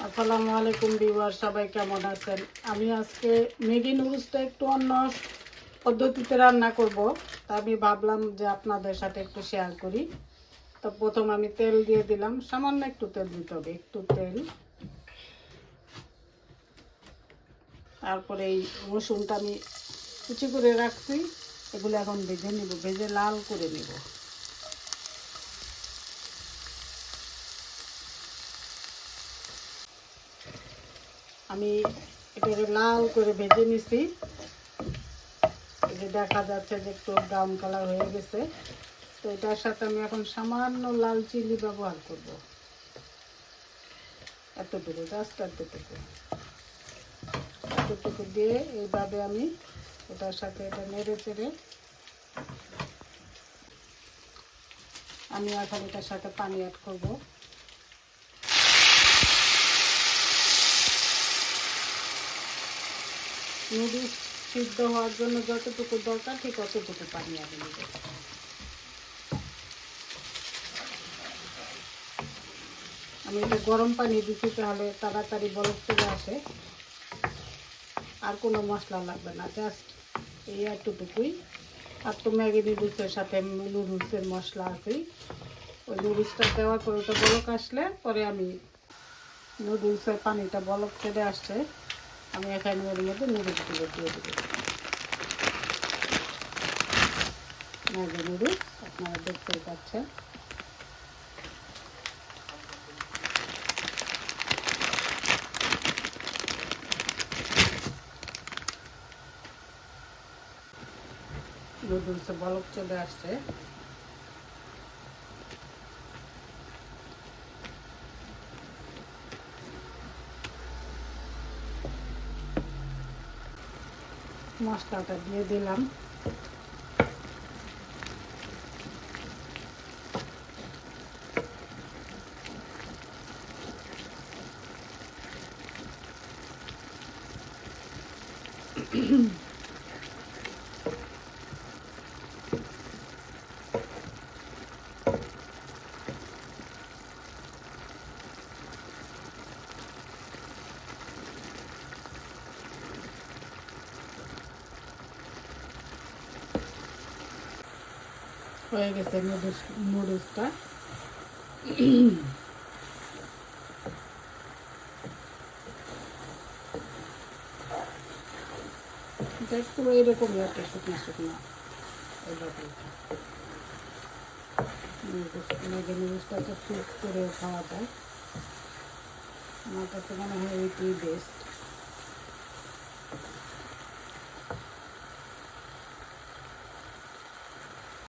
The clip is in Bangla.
আসসালামু আলাইকুম ভিউয়ার, সবাই কেমন আছেন? আমি আজকে ম্যাগি নুডলসটা একটু অন্য পদ্ধতিতে রান্না করব। তা আমি ভাবলাম যে আপনাদের সাথে একটু শেয়ার করি। তো প্রথম আমি তেল দিয়ে দিলাম, সামান্য একটু তেল দিতে হবে, একটু তেল। তারপরে এই রসুনটা আমি কুচি করে রাখছি, এগুলো এখন ভেজে নেব, ভেজে লাল করে নেব। আমি এটাকে লাল করে ভেজে নিছি, যে দেখা যাচ্ছে যে একটু ব্রাউন কালার হয়ে গেছে। তো এটার সাথে আমি এখন সামান্য লাল চিনি ব্যবহার করব, এতটুকু, জাস্ট এতটুকু দিয়ে এইভাবে আমি এটার সাথে এটা নেড়ে চেড়ে আমি এখন এটার সাথে পানি অ্যাড করব। নুডলস সিদ্ধ হওয়ার জন্য যতটুকু দরকার ঠিক অতটুকু পানি আমি নেব। আমি এটা গরম পানি দিচ্ছি, তাহলে তাড়াতাড়ি বরফ চলে আসে। আর কোনো মশলা লাগবে না, জাস্ট এই এতটুকুই। আর তো ম্যাগি নুডলসের সাথে নুডলসের মশলা আছেই, ওই নুডলসটা দেওয়ার পরে ওটা বলক আসলে পরে আমি নুডলসের পানিটা বলক ছেড়ে আসছে, আমি এখানে ওর মধ্যে নুডলসগুলো দিয়ে দেবো। ম্যাগি নুডলস আপনারা দেখতেই পাচ্ছেন। নুডলসে বলক চলে আসছে। মশলাটা দিয়ে দিলাম। হয়ে গেছে নুডলসটা। এটা একটু এরকমই একটা শুকনো শুকনো এরকম। ম্যাগি নুডলসটা তো স্যুপ করেও খাওয়া যায়, আমার কাছে মনে হয় এইটাই বেস্ট।